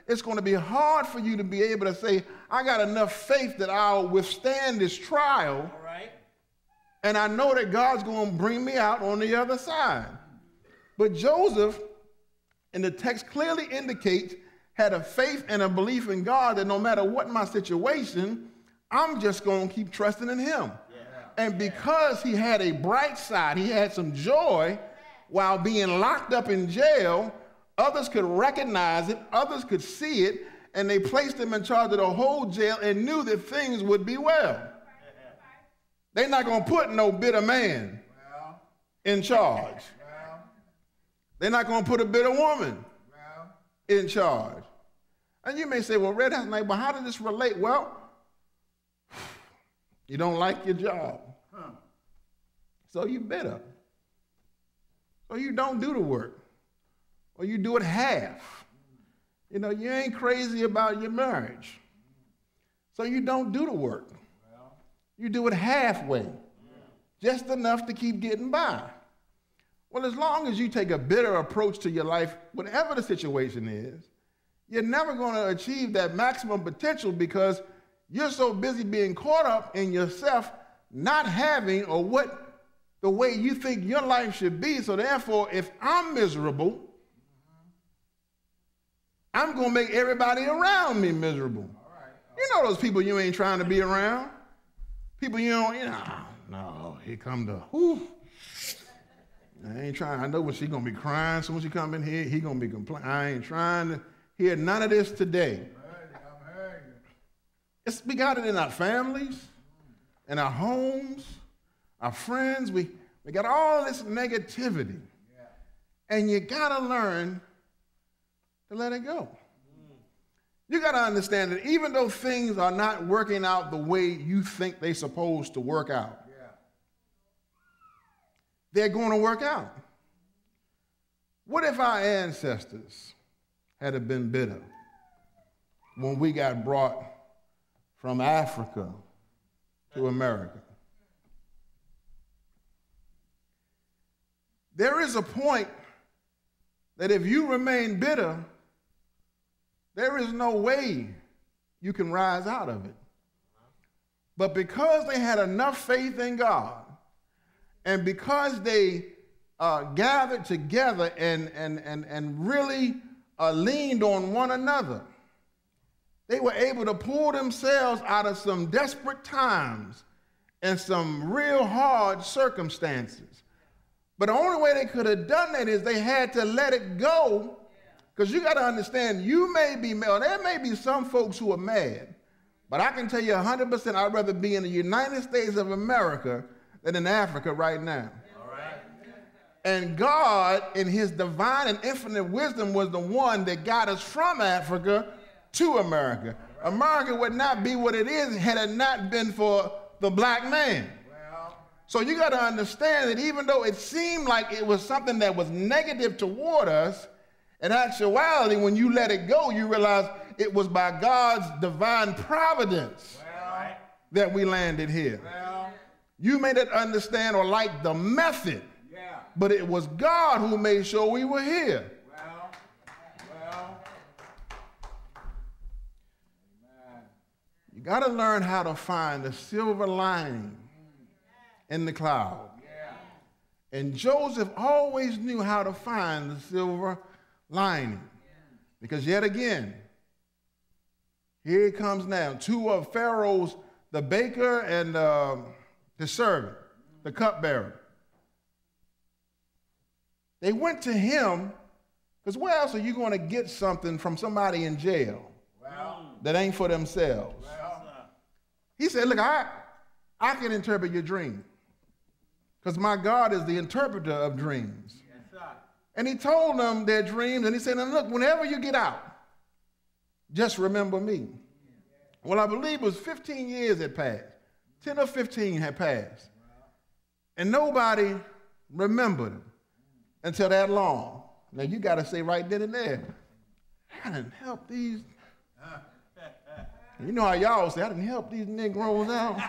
it's going to be hard for you to be able to say, I got enough faith that I'll withstand this trial. All right. And I know that God's going to bring me out on the other side. But Joseph, and the text clearly indicates, had a faith and a belief in God that no matter what my situation, I'm just going to keep trusting in him. And because he had a bright side, he had some joy while being locked up in jail, others could recognize it, others could see it, and they placed him in charge of the whole jail and knew that things would be well. They're not going to put no bitter man in charge. They're not going to put a bitter woman in charge. And you may say, well, Red, that's nice, but how does this relate? Well, you don't like your job. So you bitter. So you don't do the work. Or you do it half. You know, you ain't crazy about your marriage. So you don't do the work. You do it halfway. Just enough to keep getting by. Well, as long as you take a bitter approach to your life, whatever the situation is, you're never going to achieve that maximum potential because you're so busy being caught up in yourself not having or what the way you think your life should be. So therefore, if I'm miserable, I'm going to make everybody around me miserable. You know those people you ain't trying to be around? People you don't, no, here come the, whew. I ain't trying, I know when she's going to be crying. As soon as she come in here, he going to be complaining. I ain't trying to hear none of this today. We got it in our families, in our homes, our friends. We got all this negativity. And you got to learn to let it go. You got to understand that even though things are not working out the way you think they're supposed to work out, they're going to work out. What if our ancestors had been bitter when we got brought from Africa to America? There is a point that if you remain bitter, there is no way you can rise out of it. But because they had enough faith in God, and because they gathered together and really leaned on one another, they were able to pull themselves out of some desperate times and some real hard circumstances. But the only way they could have done that is they had to let it go. Because you got to understand, you may be mad. There may be some folks who are mad. But I can tell you 100% I'd rather be in the United States of America than in Africa right now. All right. And God, in his divine and infinite wisdom, was the one that got us from Africa to America. Right. America would not be what it is had it not been for the black man. So you got to understand that even though it seemed like it was something that was negative toward us, in actuality, when you let it go, you realize it was by God's divine providence that we landed here. You may not understand or like the method, but it was God who made sure we were here. You got to learn how to find the silver lining in the cloud. And Joseph always knew how to find the silver lining. Because yet again, here it comes now. Two of Pharaoh's, the baker and the servant, the cupbearer. They went to him, because where else are you going to get something from somebody in jail that ain't for themselves? He said, look, I can interpret your dream, because my God is the interpreter of dreams. And he told them their dreams, and he said, look, whenever you get out, just remember me. Well, I believe it was 15 years had passed. 10 or 15 had passed. And nobody remembered him until that long. Now, you got to say right then and there, I didn't help these. You know how y'all say, I didn't help these Negroes out.